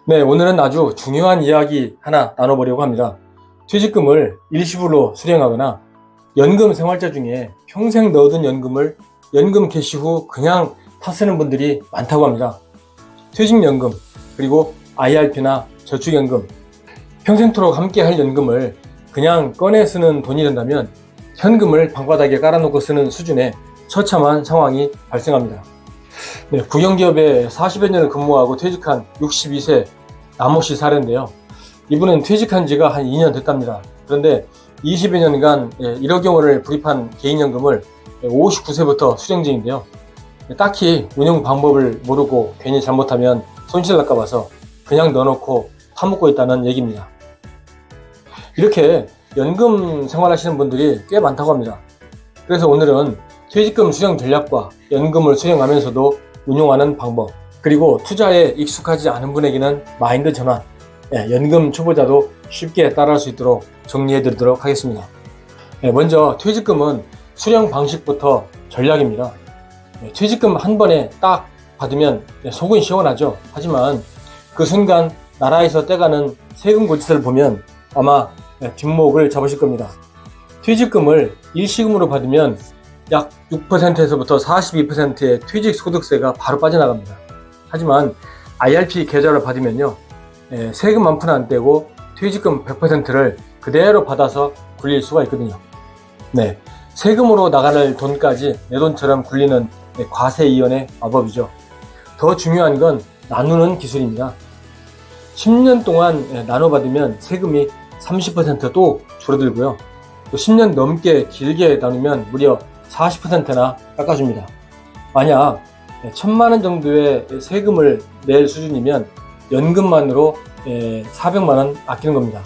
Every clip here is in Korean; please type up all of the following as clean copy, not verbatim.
네, 오늘은 아주 중요한 이야기 하나 나눠보려고 합니다. 퇴직금을 일시불로 수령하거나 연금 생활자 중에 평생 넣어둔 연금을 연금 개시 후 그냥 타 쓰는 분들이 많다고 합니다. 퇴직연금, 그리고 IRP나 저축연금, 평생토록 함께 할 연금을 그냥 꺼내 쓰는 돈이 된다면 현금을 방바닥에 깔아놓고 쓰는 수준의 처참한 상황이 발생합니다. 네, 국영기업에 40여 년을 근무하고 퇴직한 62세 남모씨 사례인데요. 이분은 퇴직한 지가 한 2년 됐답니다. 그런데 20여 년간 1억 원을 불입한 개인연금을 59세부터 수령 중인데요. 딱히 운영 방법을 모르고 괜히 잘못하면 손실 날까 봐서 그냥 넣어놓고 타먹고 있다는 얘기입니다. 이렇게 연금 생활하시는 분들이 꽤 많다고 합니다. 그래서 오늘은 퇴직금 수령 전략과 연금을 수령하면서도 운용하는 방법, 그리고 투자에 익숙하지 않은 분에게는 마인드 전환, 연금 초보자도 쉽게 따라할 수 있도록 정리해 드리도록 하겠습니다. 먼저 퇴직금은 수령 방식부터 전략입니다. 퇴직금 한 번에 딱 받으면 속은 시원하죠. 하지만 그 순간 나라에서 떼가는 세금 고지서를 보면 아마 뒷목을 잡으실 겁니다. 퇴직금을 일시금으로 받으면 약 6%에서부터 42%의 퇴직소득세가 바로 빠져나갑니다. 하지만 IRP 계좌를 받으면요, 세금 한 푼 안 떼고 퇴직금 100%를 그대로 받아서 굴릴 수가 있거든요. 네, 세금으로 나갈 돈까지 내 돈처럼 굴리는 과세이연의 마법이죠. 더 중요한 건 나누는 기술입니다. 10년 동안 나눠받으면 세금이 30%또 줄어들고요. 또 10년 넘게 길게 나누면 무려 40%나 깎아줍니다. 만약 1,000만 원 정도의 세금을 낼 수준이면 연금만으로 400만 원 아끼는 겁니다.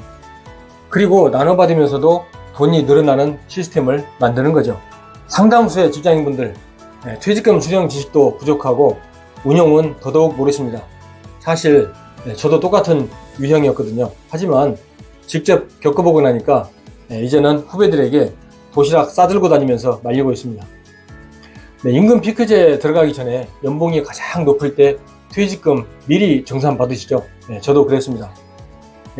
그리고 나눠받으면서도 돈이 늘어나는 시스템을 만드는 거죠. 상당수의 직장인분들 퇴직금 수령 지식도 부족하고 운용은 더더욱 모르십니다. 사실 저도 똑같은 유형이었거든요. 하지만 직접 겪어보고 나니까 이제는 후배들에게 도시락 싸들고 다니면서 말리고 있습니다. 임금 피크제에 들어가기 전에 연봉이 가장 높을 때 퇴직금 미리 정산 받으시죠. 저도 그랬습니다.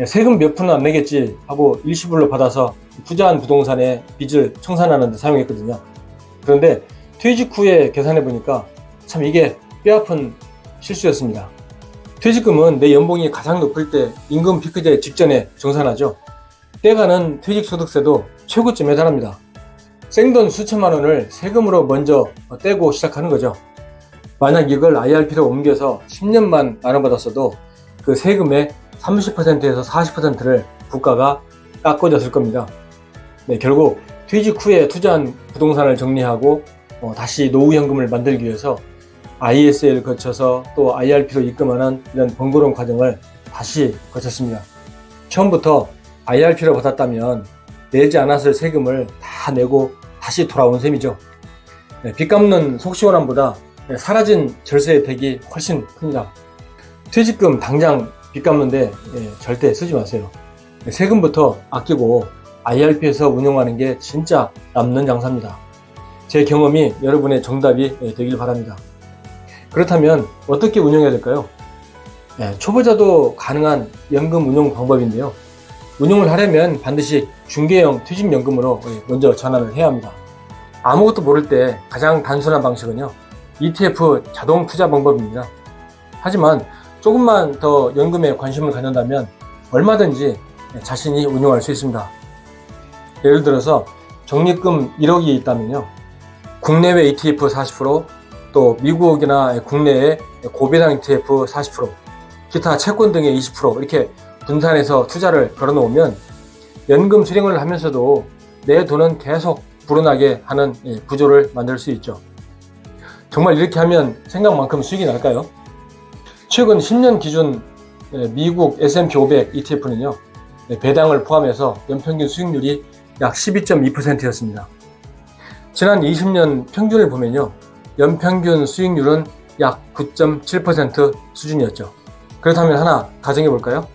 세금 몇 푼은 안 내겠지 하고 일시불로 받아서 투자한 부동산에 빚을 청산하는 데 사용했거든요. 그런데 퇴직 후에 계산해 보니까 참 이게 뼈아픈 실수였습니다. 퇴직금은 내 연봉이 가장 높을 때 임금 피크제 직전에 정산하죠. 떼가는 퇴직소득세도 최고점에 달합니다. 생돈 수천만 원을 세금으로 먼저 떼고 시작하는 거죠. 만약 이걸 IRP로 옮겨서 10년만 나눠받았어도 그 세금의 30%에서 40%를 국가가 깎아줬을 겁니다. 결국 퇴직 후에 투자한 부동산을 정리하고 다시 노후연금을 만들기 위해서 ISA를 거쳐서 또 IRP로 입금하는 이런 번거로운 과정을 다시 거쳤습니다. 처음부터 IRP로 받았다면 내지 않았을 세금을 다 내고 다시 돌아온 셈이죠. 빚 갚는 속 시원함보다 사라진 절세 혜택이 훨씬 큽니다. 퇴직금 당장 빚 갚는데 절대 쓰지 마세요. 세금부터 아끼고 IRP에서 운용하는 게 진짜 남는 장사입니다. 제 경험이 여러분의 정답이 되길 바랍니다. 그렇다면 어떻게 운용해야 될까요? 초보자도 가능한 연금 운용 방법인데요. 운용을 하려면 반드시 중개형 퇴직연금으로 먼저 전환을 해야 합니다. 아무것도 모를 때 가장 단순한 방식은요, ETF 자동 투자 방법입니다. 하지만 조금만 더 연금에 관심을 갖는다면 얼마든지 자신이 운용할 수 있습니다. 예를 들어서 적립금 1억이 있다면요, 국내외 ETF 40%, 또 미국이나 국내에 고배당 ETF 40%, 기타 채권 등의 20% 이렇게 분산해서 투자를 걸어놓으면 연금 수령을 하면서도 내 돈은 계속 불어나게 하는 구조를 만들 수 있죠. 정말 이렇게 하면 생각만큼 수익이 날까요? 최근 10년 기준 미국 S&P 500 ETF는요, 배당을 포함해서 연평균 수익률이 약 12.2%였습니다. 지난 20년 평균을 보면요, 연평균 수익률은 약 9.7% 수준이었죠. 그렇다면 하나 가정해 볼까요?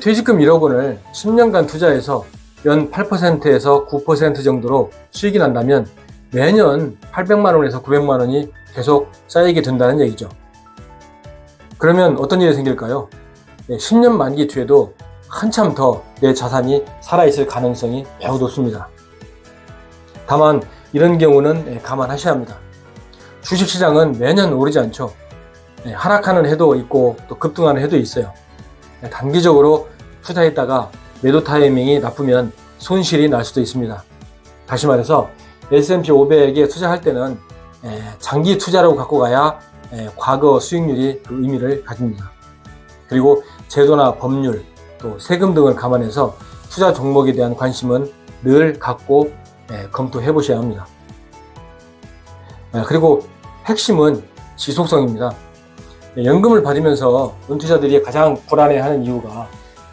퇴직금 1억 원을 10년간 투자해서 연 8%에서 9% 정도로 수익이 난다면 매년 800만 원에서 900만 원이 계속 쌓이게 된다는 얘기죠. 그러면 어떤 일이 생길까요? 10년 만기 뒤에도 한참 더 내 자산이 살아있을 가능성이 매우 높습니다. 다만 이런 경우는 감안하셔야 합니다. 주식시장은 매년 오르지 않죠. 하락하는 해도 있고 또 급등하는 해도 있어요. 단기적으로 투자했다가 매도 타이밍이 나쁘면 손실이 날 수도 있습니다. 다시 말해서 S&P 500에 투자할 때는 장기 투자라고 갖고 가야 과거 수익률이 그 의미를 가집니다. 그리고 제도나 법률, 또 세금 등을 감안해서 투자 종목에 대한 관심은 늘 갖고 검토해 보셔야 합니다. 그리고 핵심은 지속성입니다. 연금을 받으면서 은퇴자들이 가장 불안해하는 이유가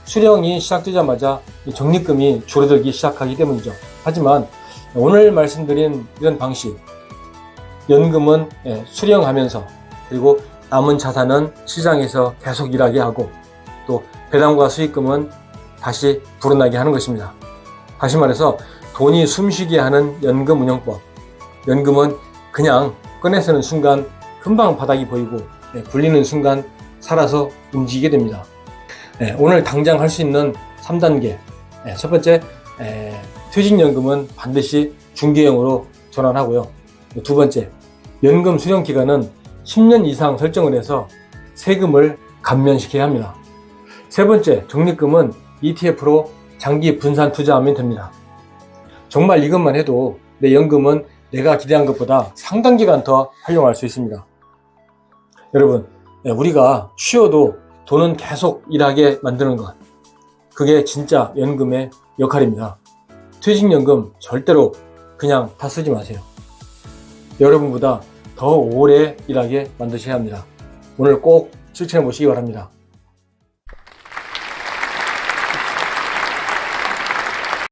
수령이 시작되자마자 적립금이 줄어들기 시작하기 때문이죠. 하지만 오늘 말씀드린 이런 방식, 연금은 수령하면서 그리고 남은 자산은 시장에서 계속 일하게 하고 또 배당과 수익금은 다시 불어나게 하는 것입니다. 다시 말해서 돈이 숨쉬게 하는 연금 운용법. 연금은 그냥 꺼내 쓰는 순간 금방 바닥이 보이고 굴리는 순간 살아서 움직이게 됩니다. 오늘 당장 할 수 있는 3단계. 첫 번째, 퇴직연금은 반드시 중개형으로 전환하고요. 두 번째, 연금 수령 기간은 10년 이상 설정을 해서 세금을 감면시켜야 합니다. 세 번째, 적립금은 ETF로 장기 분산 투자하면 됩니다. 정말 이것만 해도 내 연금은 내가 기대한 것보다 상당 기간 더 활용할 수 있습니다. 여러분, 우리가 쉬어도 돈은 계속 일하게 만드는 것, 그게 진짜 연금의 역할입니다. 퇴직연금 절대로 그냥 다 쓰지 마세요. 여러분보다 더 오래 일하게 만드셔야 합니다. 오늘 꼭 실천해 보시기 바랍니다.